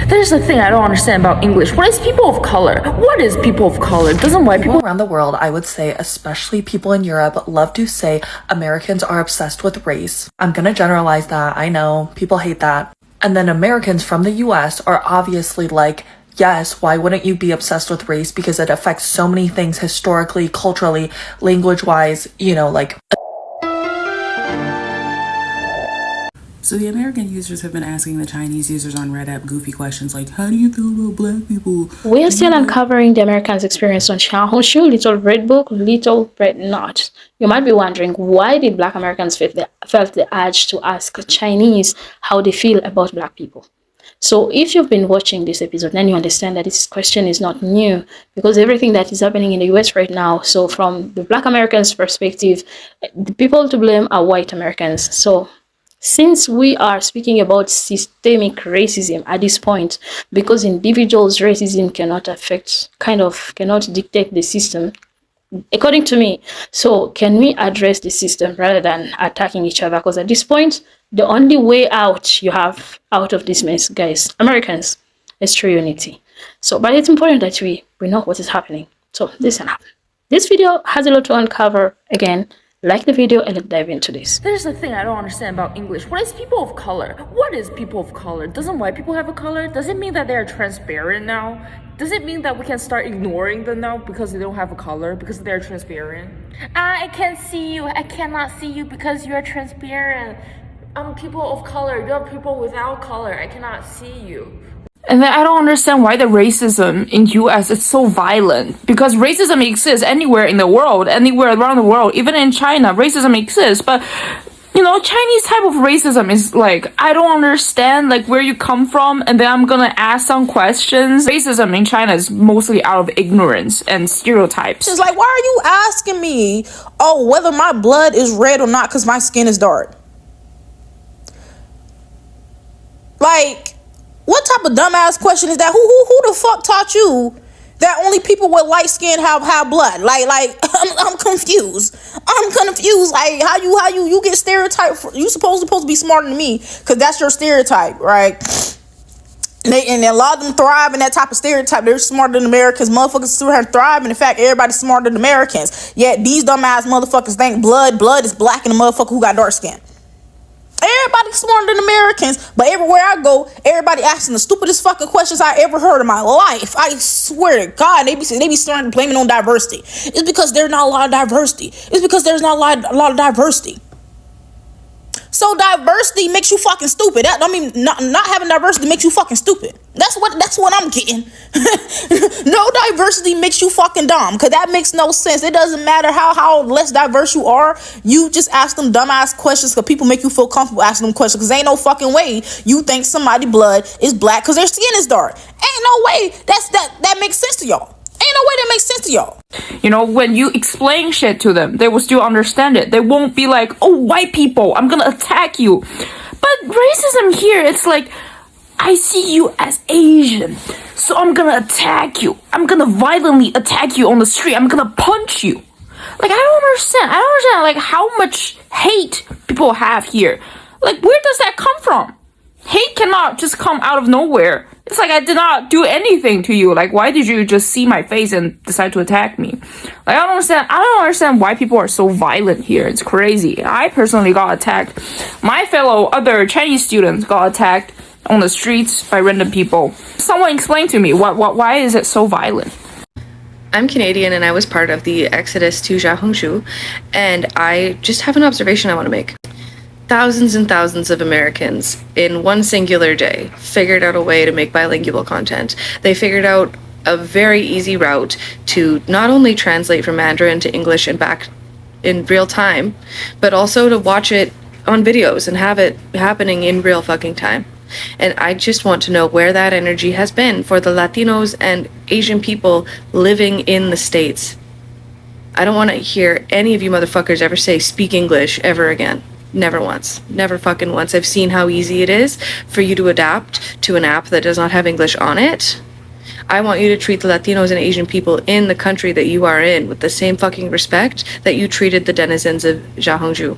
There's a thing I don't understand about English. What is people of color? What is people of color? Doesn't white people around the world, I would say, especially people in Europe, love to say Americans are obsessed with race. I'm gonna generalize that. I know people hate that. And then Americans from the US are obviously like, yes, why wouldn't you be obsessed with race? Because it affects so many things historically, culturally, language-wise, you know, like. So the American users have been asking the Chinese users on Reddit goofy questions like, how do you feel about black people? We are still uncovering the Americans' experience on Xiaohongshu, Little Red Book, Little Rednote. You might be wondering, why did Black Americans felt the urge to ask Chinese how they feel about Black people? So if you've been watching this episode, then you understand that this question is not new, because everything that is happening in the US right now, so from the Black Americans' perspective, the people to blame are white Americans. So since we are speaking about systemic racism at this point, because individuals' racism cannot dictate the system, according to me. So can we address the system rather than attacking each other? Because at this point, the only way out you have out of this mess, guys, Americans, is true unity. So, but it's important that we know what is happening. So listen up. This video has a lot to uncover. Again, like the video and let's dive into this. There's a thing I don't understand about English. What is people of color? What is people of color? Doesn't white people have a color? Does it mean that they're transparent now? Does it mean that we can start ignoring them now because they don't have a color, because they're transparent? I can't see you. I cannot see you because you're transparent. I'm people of color. You're people without color. I cannot see you. And then I don't understand why the racism in US is so violent, because racism exists anywhere in the world, anywhere around the world, even in China, racism exists. But you know, Chinese type of racism is like, I don't understand like where you come from, and then I'm gonna ask some questions. Racism in China is mostly out of ignorance and stereotypes. It's like, why are you asking me, whether my blood is red or not because my skin is dark? Like, what type of dumbass question is that? Who the fuck taught you that only people with light skin have blood? Like I'm confused. I'm confused. Like how you get stereotyped? You supposed to be smarter than me because that's your stereotype, right? And a lot of them thrive in that type of stereotype. They're smarter than Americans. Motherfuckers still have thrive. And in fact, everybody's smarter than Americans. Yet these dumbass motherfuckers think blood is black in the motherfucker who got dark skin. Everybody's smarter than Americans, but everywhere I go, everybody asking the stupidest fucking questions I ever heard in my life. I swear to God, they be starting to blame it on diversity. It's because there's not a lot of diversity. It's because there's not a lot of diversity. So diversity makes you fucking stupid. Not having diversity makes you fucking stupid. That's what I'm getting. No diversity makes you fucking dumb, because that makes no sense. It doesn't matter how less diverse you are. You just ask them dumbass questions because people make you feel comfortable asking them questions, because ain't no fucking way you think somebody's blood is black because their skin is dark. Ain't no way that makes sense to y'all. Ain't no way that makes sense to y'all. You know, when you explain shit to them, they will still understand it. They won't be like, oh, white people, I'm gonna attack you. But racism here, it's like, I see you as Asian, so I'm gonna attack you. I'm gonna violently attack you on the street. I'm gonna punch you. Like, I don't understand like how much hate people have here. Like, where does that come from? Hate cannot just come out of nowhere. It's like, I did not do anything to you. Like, why did you just see my face and decide to attack me? Like, I don't understand why people are so violent here. It's crazy. I personally got attacked. My fellow other Chinese students got attacked on the streets by random people. Someone explain to me, why is it so violent? I'm Canadian and I was part of the exodus to Xiaohongshu, and I just have an observation I want to make. Thousands and thousands of Americans in one singular day figured out a way to make bilingual content. They figured out a very easy route to not only translate from Mandarin to English and back in real time, but also to watch it on videos and have it happening in real fucking time. And I just want to know where that energy has been for the Latinos and Asian people living in the States. I don't want to hear any of you motherfuckers ever say speak English ever again. Never once. Never fucking once. I've seen how easy it is for you to adapt to an app that does not have English on it. I want you to treat the Latinos and Asian people in the country that you are in with the same fucking respect that you treated the denizens of Xiaohongshu.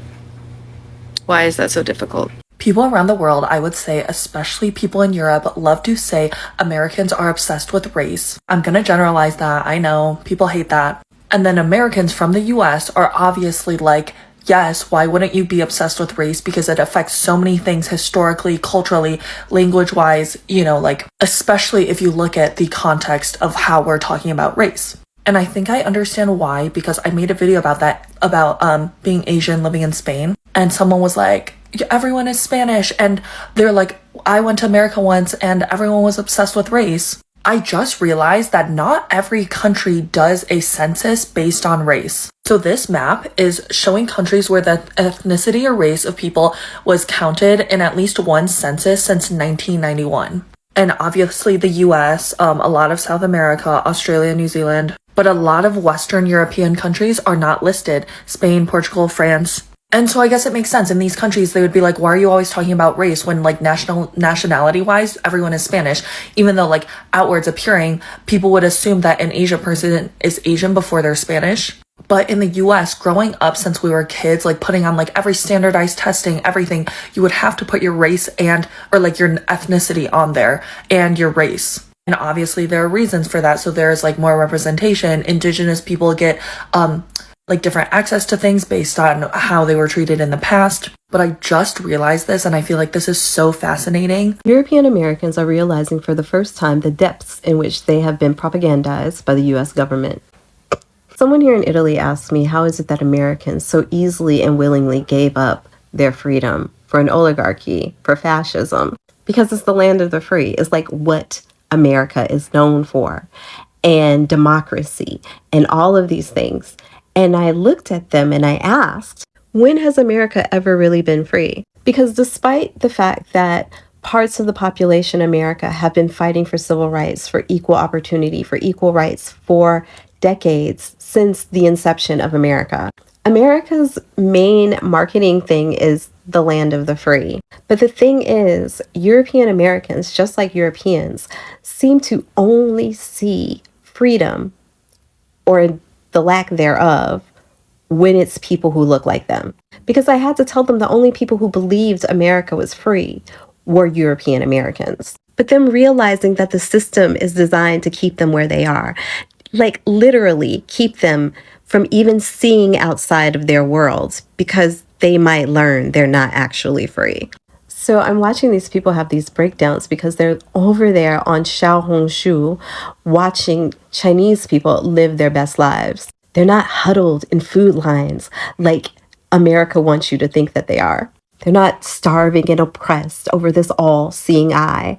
Why is that so difficult? People around the world, I would say, especially people in Europe, love to say Americans are obsessed with race. I'm gonna generalize that, I know, people hate that. And then Americans from the US are obviously like, yes, why wouldn't you be obsessed with race? Because it affects so many things historically, culturally, language-wise, you know, like, especially if you look at the context of how we're talking about race. And I think I understand why, because I made a video about that, about being Asian living in Spain. And someone was like, everyone is Spanish. And they're like, I went to America once and everyone was obsessed with race. I just realized that not every country does a census based on race. So this map is showing countries where the ethnicity or race of people was counted in at least one census since 1991. And obviously the US, a lot of South America, Australia, New Zealand, but a lot of Western European countries are not listed. Spain, Portugal, France. And so I guess it makes sense. In these countries, they would be like, why are you always talking about race when like nationality-wise, everyone is Spanish? Even though like outwards appearing, people would assume that an Asian person is Asian before they're Spanish. But in the US, growing up since we were kids, like putting on like every standardized testing, everything, you would have to put your race or like your ethnicity on there and your race. And obviously there are reasons for that. So there's like more representation. Indigenous people get, like different access to things based on how they were treated in the past. But I just realized this and I feel like this is so fascinating. European Americans are realizing for the first time the depths in which they have been propagandized by the US government. Someone here in Italy asked me, how is it that Americans so easily and willingly gave up their freedom for an oligarchy, for fascism? Because it's the land of the free. It's like what America is known for, and democracy and all of these things. And I looked at them and I asked, when has America ever really been free? Because despite the fact that parts of the population in America have been fighting for civil rights, for equal opportunity, for equal rights for decades since the inception of America, America's main marketing thing is the land of the free. But the thing is, European Americans, just like Europeans, seem to only see freedom or the lack thereof when it's people who look like them. Because I had to tell them the only people who believed America was free were European Americans. But them realizing that the system is designed to keep them where they are, like literally keep them from even seeing outside of their worlds because they might learn they're not actually free. So I'm watching these people have these breakdowns because they're over there on Xiaohongshu watching Chinese people live their best lives. They're not huddled in food lines like America wants you to think that they are. They're not starving and oppressed over this all-seeing eye,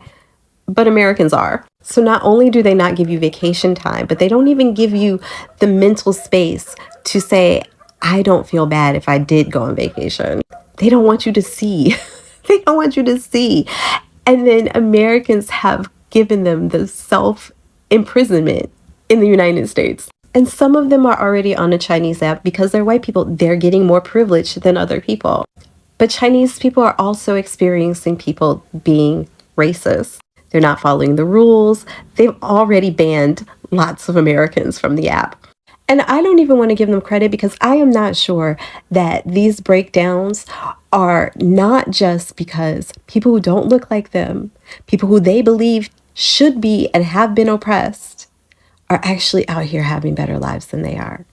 but Americans are. So not only do they not give you vacation time, but they don't even give you the mental space to say, I don't feel bad if I did go on vacation. They don't want you to see. They don't want you to see. And then Americans have given them the self-imprisonment in the United States. And some of them are already on a Chinese app because they're white people. They're getting more privilege than other people. But Chinese people are also experiencing people being racist. They're not following the rules. They've already banned lots of Americans from the app. And I don't even want to give them credit because I am not sure that these breakdowns are not just because people who don't look like them, people who they believe should be and have been oppressed, are actually out here having better lives than they are.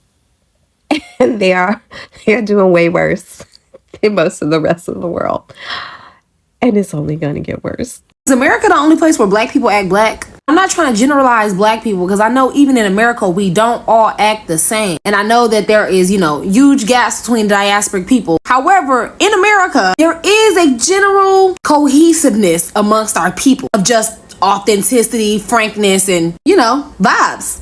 And they're doing way worse than most of the rest of the world. And it's only going to get worse. Is America the only place where black people act black? I'm not trying to generalize black people because I know even in America, we don't all act the same. And I know that there is, huge gaps between diasporic people. However, in America, there is a general cohesiveness amongst our people of just authenticity, frankness, and, vibes.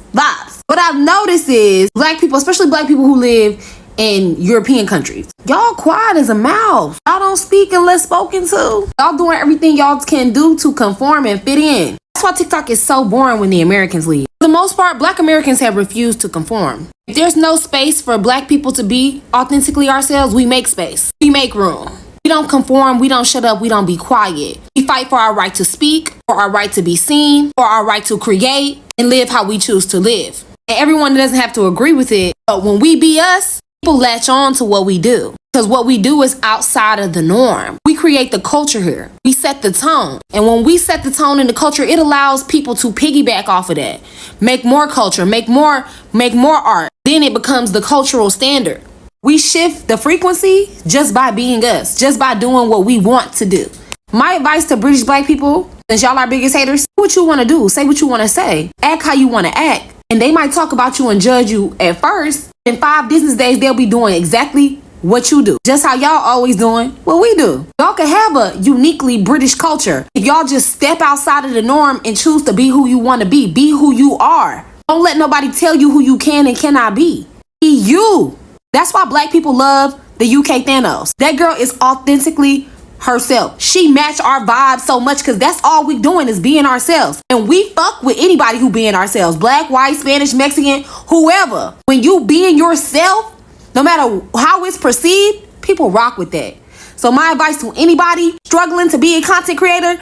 What I've noticed is black people, especially black people who live in European countries, y'all quiet as a mouse. Y'all don't speak unless spoken to. Y'all doing everything y'all can do to conform and fit in. That's why TikTok is so boring when the Americans leave. For the most part, black Americans have refused to conform. If there's no space for black people to be authentically ourselves, we make space. We make room. We don't conform, we don't shut up, we don't be quiet. We fight for our right to speak, for our right to be seen, for our right to create and live how we choose to live. And everyone doesn't have to agree with it, but when we be us, people latch on to what we do. Because what we do is outside of the norm. We create the culture here. We set the tone. And when we set the tone in the culture, it allows people to piggyback off of that. Make more culture, make more art. Then it becomes the cultural standard. We shift the frequency just by being us, just by doing what we want to do. My advice to British black people, since y'all are biggest haters, do what you want to do. Say what you want to say. Act how you want to act. And they might talk about you and judge you at first. In 5 business days, they'll be doing exactly what you do. Just how y'all always doing what we do. Y'all can have a uniquely British culture. If y'all just step outside of the norm and choose to be who you want to be who you are. Don't let nobody tell you who you can and cannot be. Be you. That's why black people love the UK Thanos. That girl is authentically herself. She matched our vibe so much because that's all we doing is being ourselves. And we fuck with anybody who being ourselves. Black, white, Spanish, Mexican, whoever. When you being yourself, no matter how it's perceived, people rock with that. So my advice to anybody struggling to be a content creator,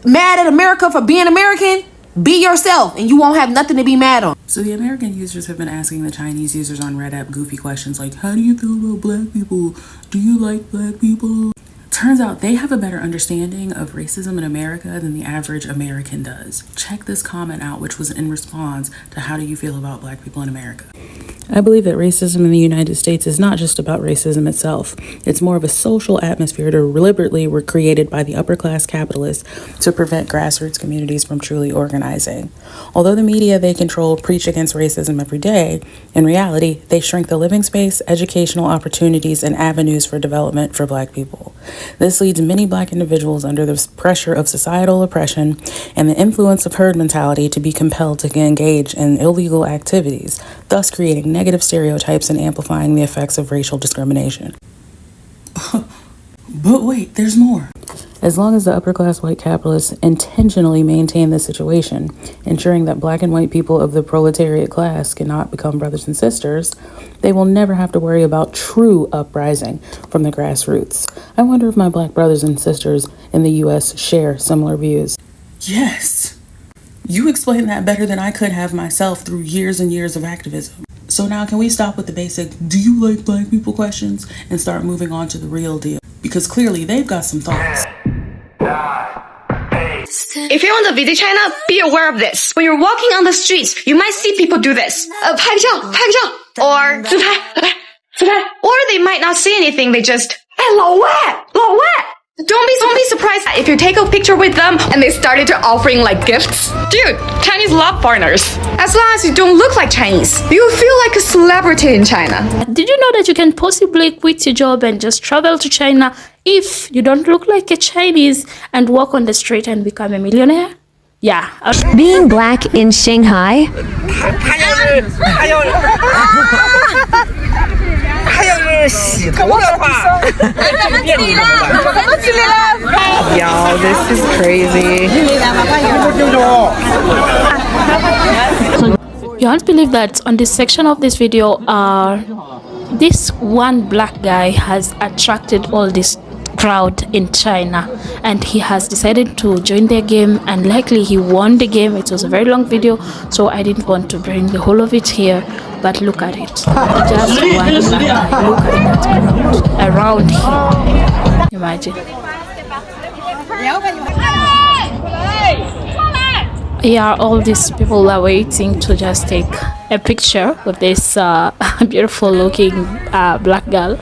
mad at America for being American, be yourself and you won't have nothing to be mad on. So the American users have been asking the Chinese users on Reddit goofy questions like, how do you feel about black people? Do you like black people? Turns out they have a better understanding of racism in America than the average American does. Check this comment out, which was in response to how do you feel about black people in America. I believe that racism in the United States is not just about racism itself. It's more of a social atmosphere deliberately were created by the upper class capitalists to prevent grassroots communities from truly organizing. Although the media they control preach against racism every day, in reality, they shrink the living space, educational opportunities, and avenues for development for black people. This leads many black individuals under the pressure of societal oppression and the influence of herd mentality to be compelled to engage in illegal activities, thus creating negative stereotypes and amplifying the effects of racial discrimination. But wait, there's more. As long as the upper-class white capitalists intentionally maintain this situation, ensuring that black and white people of the proletariat class cannot become brothers and sisters, they will never have to worry about true uprising from the grassroots. I wonder if my black brothers and sisters in the U.S. share similar views. Yes! You explained that better than I could have myself through years and years of activism. So now can we stop with the basic, do you like black people questions and start moving on to the real deal? Because clearly they've got some thoughts. If you want to visit China, be aware of this. When you're walking on the streets, you might see people do this. 拍个照, 拍个照, or 自拍, 自拍. Or they might not see anything, they just, 老外, 老外. Don't be surprised if you take a picture with them and they started to offering like gifts. Dude, Chinese love foreigners. As long as you don't look like Chinese, you feel like a celebrity in China. Did you know that you can possibly quit your job and just travel to China if you don't look like a Chinese and walk on the street and become a millionaire? Yeah. Being black in Shanghai. Y'all, this is crazy. You won't believe that on this section of this video, this one black guy has attracted all this crowd in China, and he has decided to join their game, and likely he won the game. It was a very long video, so I didn't want to bring the whole of it here, but look at it. Just one black guy. Look at that crowd around him. Imagine. Yeah, all these people are waiting to just take a picture with this beautiful looking black girl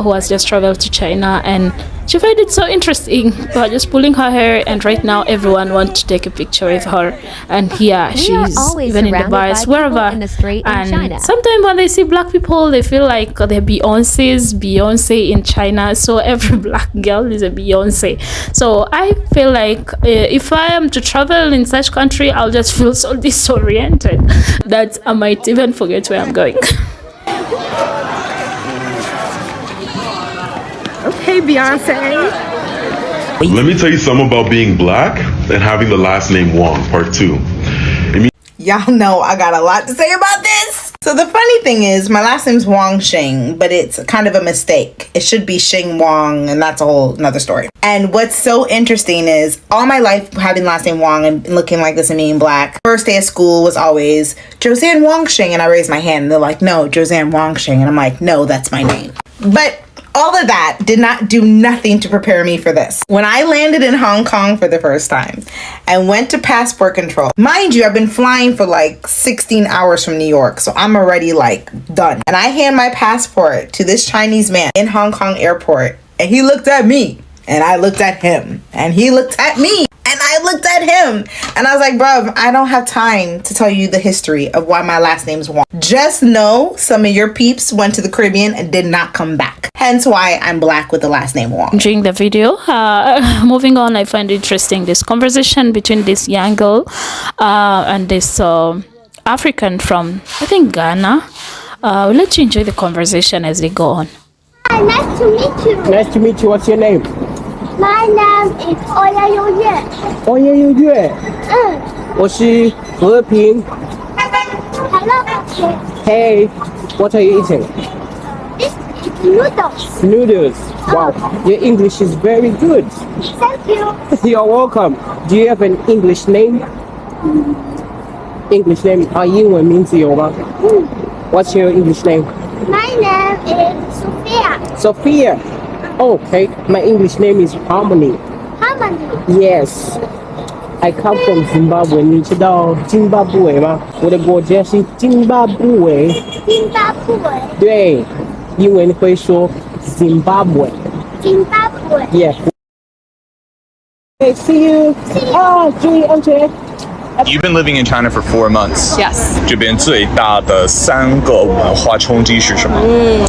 who has just traveled to China, and she found it so interesting by just pulling her hair, and right now everyone wants to take a picture with her, and here she's even in the bars, wherever, and sometimes when they see black people they feel like they're Beyonce in China, so every black girl is a Beyonce. So I feel like if I am to travel in such country, I'll just feel so disoriented that I might even forget where I'm going. Okay, Beyonce. Let me tell you something about being black and having the last name Wong, part 2. Y'all know I got a lot to say about this. So the funny thing is, my last name's Wong Shing, but it's kind of a mistake. It should be Shing Wong, and that's a whole another story. And what's so interesting is, all my life having the last name Wong and looking like this and being black, first day of school was always Joseanne Wong Shing, and I raised my hand, and they're like, no, Joseanne Wong Shing, and I'm like, no, that's my name. But All of that did not do nothing to prepare me for this. When I landed in Hong Kong for the first time and went to passport control, mind you, I've been flying for like 16 hours from New York, so I'm already like done. And I hand my passport to this Chinese man in Hong Kong airport, and he looked at me, and I looked at him, and he looked at me, and I looked at him. And I was like, bruv, I don't have time to tell you the history of why my last name's Wong. Just know some of your peeps went to the Caribbean and did not come back. Hence why I'm black with the last name Wong. During the video, moving on, I find interesting this conversation between this young girl and this African from, I think, Ghana. We'll let you enjoy the conversation as they go on. Hi, nice to meet you. Nice to meet you. What's your name? My name is Oya Yoye. Oya Yoye. 我是和平. Hello. Hey, what are you eating? This is noodles. Noodles. Wow, your English is very good. Thank you. You're welcome. Do you have an English name? English name? 英文名字有吗? What's your English name? My name is Sophia. Sophia. Okay, my English name is Harmony. Harmony. Yes. I come from Zimbabwe. 你知道津巴布韦吗？我的国家是津巴布韦。津巴布韦。对，英文会说 Zimbabwe. Zimbabwe. Yeah. Hey, see you. See you. 啊，注意安全。 You've been living in China for 4 months. Yes. 这边最大的3个文化冲击是什么？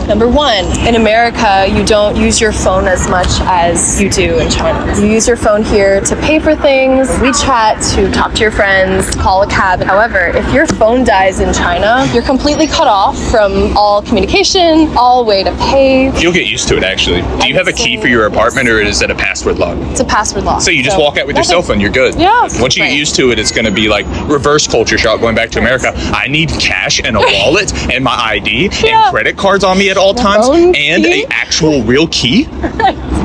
Number one, in America, you don't use your phone as much as you do in China. You use your phone here to pay for things, WeChat, to talk to your friends, call a cab. However, if your phone dies in China, you're completely cut off from all communication, all way to pay. You'll get used to it, actually. Do you have a key for your apartment, or is it a password lock? It's a password lock. So you just walk out with your cell phone, you're good. Yeah. Once you get used to it, it's going to be like reverse culture shock going back to America. I need cash and a wallet and my ID and credit cards on me at all times and an actual real key.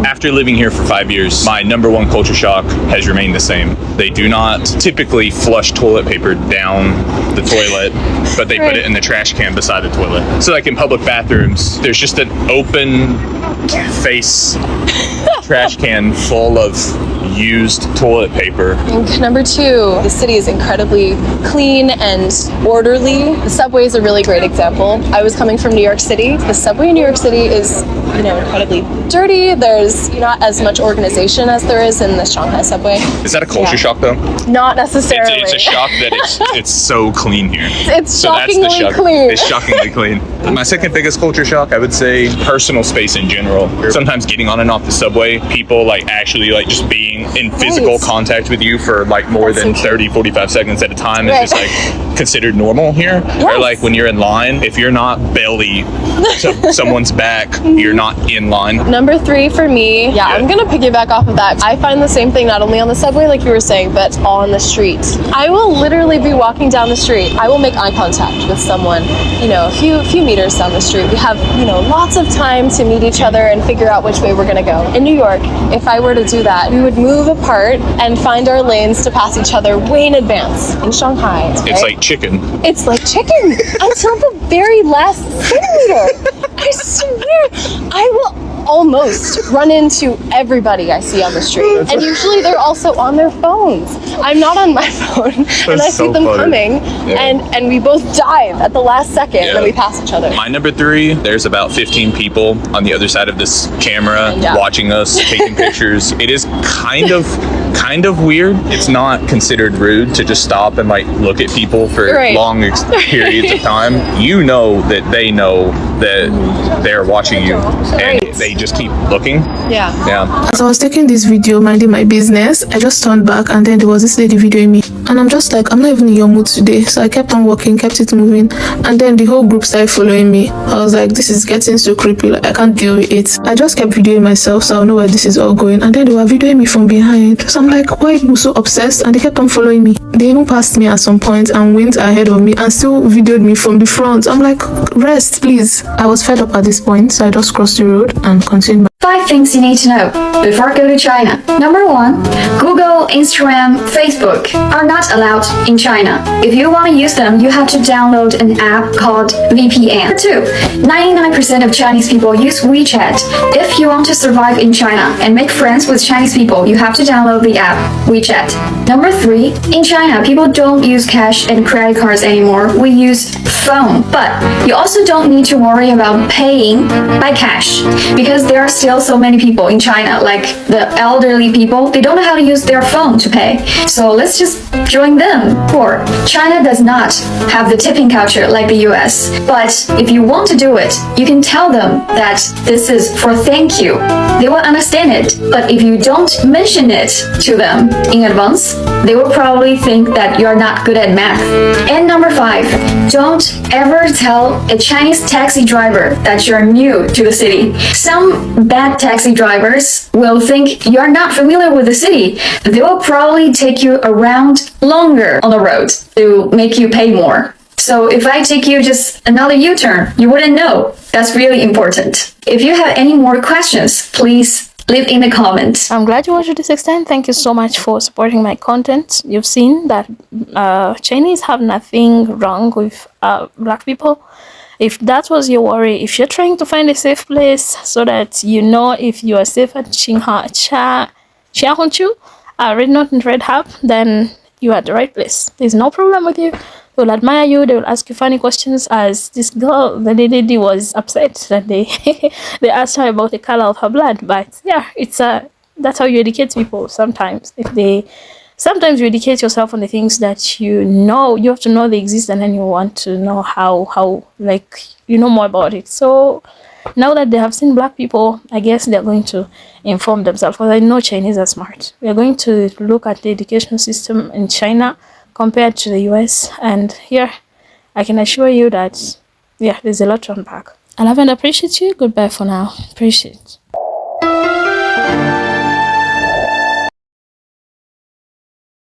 After living here for 5 years, my number one culture shock has remained the same. They do not typically flush toilet paper down the toilet, but they put it in the trash can beside the toilet. So like in public bathrooms, there's just an open face trash can full of used toilet paper. And number two, the city is incredibly clean and orderly. The subway is a really great example. I was coming from New York City. The subway in New York City is, incredibly dirty. There's not as much organization as there is in the Shanghai subway. Is that a culture shock though? Not necessarily. It's a shock that it's so clean here. It's shockingly clean. It's shockingly clean. My second biggest culture shock, I would say personal space in general. Sometimes getting on and off the subway, people actually just being in physical contact with you for more than 30, 45 seconds at a time is just considered normal here. Or when you're in line, if you're not belly to someone's back, you're not in line. Number three for me, I'm gonna piggyback off of that. I find the same thing not only on the subway, like you were saying, but on the street. I will literally be walking down the street. I will make eye contact with someone, a few meters down the street. We have, lots of time to meet each other and figure out which way we're gonna go. In New York, if I were to do that, we would move apart and find our lanes to pass each other way in advance. In Shanghai, it's like chicken. It's like chicken until the very last centimeter. I swear, I will almost run into everybody I see on the street. And usually they're also on their phones. I'm not on my phone and I see them coming and we both dive at the last second and then we pass each other. My number three, there's about 15 people on the other side of this camera watching us, taking pictures. It is kind of weird. It's not considered rude to just stop and look at people for long periods of time. You know that they know that they're watching you and they just keep looking. Yeah. As I was taking this video, minding my business, I just turned back and then there was this lady videoing me. And I'm just like, I'm not even in your mood today. So I kept on walking, kept it moving. And then the whole group started following me. I was like, this is getting so creepy. I can't deal with it. I just kept videoing myself so I know where this is all going. And then they were videoing me from behind. So I'm like, why are you so obsessed? And they kept on following me. They even passed me at some point and went ahead of me and still videoed me from the front. I'm like, rest, please. I was fed up at this point. So I just crossed the road and continued. 5 things you need to know before go to China. Number 1, Google, Instagram, Facebook are not allowed in China. If you want to use them, you have to download an app called VPN. Number 2, 99% of Chinese people use WeChat. If you want to survive in China and make friends with Chinese people, you have to download the app WeChat. Number 3, in China, people don't use cash and credit cards anymore. We use phone, but you also don't need to worry about paying by cash because there are still so many people in China, like the elderly people, they don't know how to use their phone to pay. So let's just join them. 4, China does not have the tipping culture like the US, but if you want to do it, you can tell them that this is for thank you. They will understand it, but if you don't mention it to them in advance, they will probably think that you're not good at math. And number 5, don't ever tell a Chinese taxi driver that you're new to the city. Some bad taxi drivers will think you're not familiar with the city. They will probably take you around longer on the road to make you pay more. So if I take you just another U-turn, you wouldn't know. That's really important. If you have any more questions, please leave in the comments. I'm glad you watched to this extent. Thank you so much for supporting my content. You've seen that Chinese have nothing wrong with black people. If that was your worry, if you're trying to find a safe place so that you know if you are safe at Xiaohongshu, Rednote and Red Hub, then you are at the right place. There's no problem with you. They will admire you. They will ask you funny questions. As this girl, the lady was upset that they they asked her about the color of her blood. But yeah, it's that's how you educate people. Sometimes sometimes you educate yourself on the things that you know. You have to know they exist, and then you want to know how like you know more about it. So now that they have seen black people, I guess they're going to inform themselves. Because I know Chinese are smart. We are going to look at the education system in China compared to the US, and here I can assure you that yeah, there's a lot to unpack. I love and appreciate you. Goodbye for now. Appreciate.